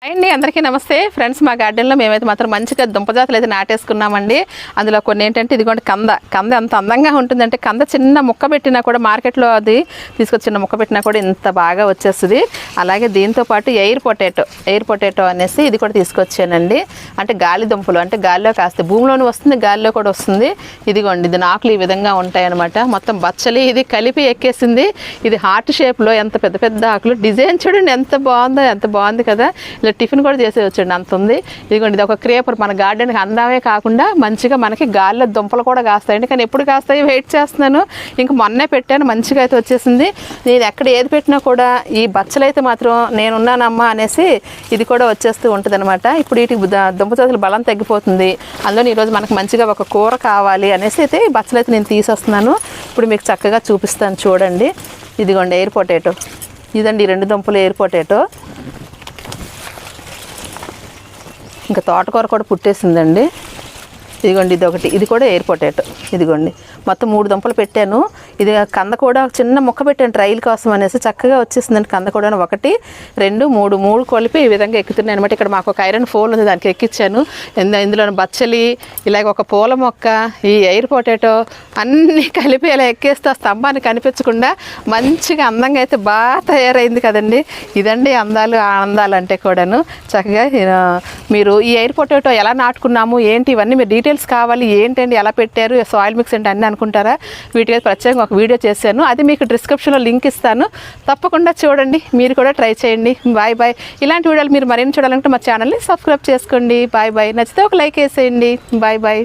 అండి అందరికీ నమస్తే ఫ్రెండ్స్. మా గార్డెన్లో మేమైతే మాత్రం మంచిగా దుంపజాతులు అయితే నాటేసుకున్నామండి. అందులో కొన్ని ఏంటంటే ఇదిగోండి కంద ఎంత అందంగా ఉంటుందంటే కంద చిన్న ముక్క పెట్టినా కూడా మార్కెట్లో అది తీసుకొచ్చి చిన్న ముక్క పెట్టినా కూడా ఇంత బాగా వచ్చేస్తుంది. అలాగే దీంతోపాటు ఎయిర్ పొటాటో అనేసి ఇది కూడా తీసుకొచ్చానండి. అంటే గాలి దుంపలు అంటే గాలిలో కాస్తే భూమిలోనే వస్తుంది, గాలిలో కూడా వస్తుంది. ఇదిగోండి ఇది ఆకులు ఈ విధంగా ఉంటాయి అనమాట. మొత్తం బచ్చలి ఇది కలిపి ఎక్కేసింది. ఇది హార్ట్ షేప్లో ఎంత పెద్ద పెద్ద ఆకులు, డిజైన్ చూడండి ఎంత బాగుంది కదా. ఇలా టిఫిన్ కూడా చేసేవచ్చండి, అంత ఉంది. ఇదిగోండి ఇది ఒక క్రేపర్, మన గార్డెన్కి అందామే కాకుండా మంచిగా మనకి గాలిలో దుంపలు కూడా కాస్తాయండి. కానీ ఎప్పుడు కాస్తాయి వెయిట్ చేస్తున్నాను. ఇంకా మొన్నే పెట్టాను, మంచిగా అయితే వచ్చేసింది. నేను ఎక్కడ ఏది పెట్టినా కూడా ఈ బచ్చలు అయితే మాత్రం నేనున్నానమ్మా అనేసి ఇది కూడా వచ్చేస్తూ ఉంటుంది అనమాట. ఇప్పుడు వీటికి దుంప జాతులు బలం తగ్గిపోతుంది. అందులో ఈరోజు మనకు మంచిగా ఒక కూర కావాలి అనేసి అయితే ఈ బచ్చలు అయితే నేను తీసేస్తున్నాను. ఇప్పుడు మీకు చక్కగా చూపిస్తాను చూడండి. ఇదిగోండి ఎయిర్ పొటాటో, ఇదండి 2 దుంపలు ఎయిర్ పొటాటో. ఇంకా తోటకూర కూడా పుట్టేసిందండి. ఇదిగోండి ఇది ఒకటి, ఇది కూడా ఎయిర్ పొటాటో. ఇదిగోండి మొత్తం 3 దుంపలు పెట్టాను. ఇది కంద కూడా చిన్న ముక్క పెట్టాను ట్రైల్ కోసం అనేసి చక్కగా వచ్చేసిందండి. కంద కూడా 1 2 3 కలిపి ఈ విధంగా ఎక్కుతున్నాయి అనమాట. ఇక్కడ మాకు ఒక ఐరన్ ఫోల్ ఉంది, దానికి ఎక్కించాను. ఇందులో బచ్చలి, ఇలాగ ఒక పూల మొక్క, ఈ ఎయిర్ పొటాటో అన్నీ కలిపి ఇలా ఎక్కేస్తే స్తంభాన్ని కనిపించకుండా మంచిగా అందంగా అయితే బాగా తయారైంది కదండి. ఇదండి ఆనందాలు అంటే కూడాను. చక్కగా మీరు ఈ ఎయిర్ పొటాటో ఎలా నాటుకున్నాము ఏంటి ఇవన్నీ మీరు డీటెయిల్స్ కావాలి ఏంటండి, ఎలా పెట్టారు, సాయిల్ మిక్స్ ఏంటి అన్నీ అనుకుంటారా. వీటికి ప్రత్యేకంగా ఒక వీడియో చేశాను, అది మీకు డిస్క్రిప్షన్లో లింక్ ఇస్తాను. తప్పకుండా చూడండి, మీరు కూడా ట్రై చేయండి. బాయ్. ఇలాంటి వీడియోలు మీరు మరిన్ని చూడాలంటే మా ఛానల్ని సబ్స్క్రైబ్ చేసుకోండి. బాయ్. నచ్చితే ఒక లైక్ వేసేయండి. బాయ్.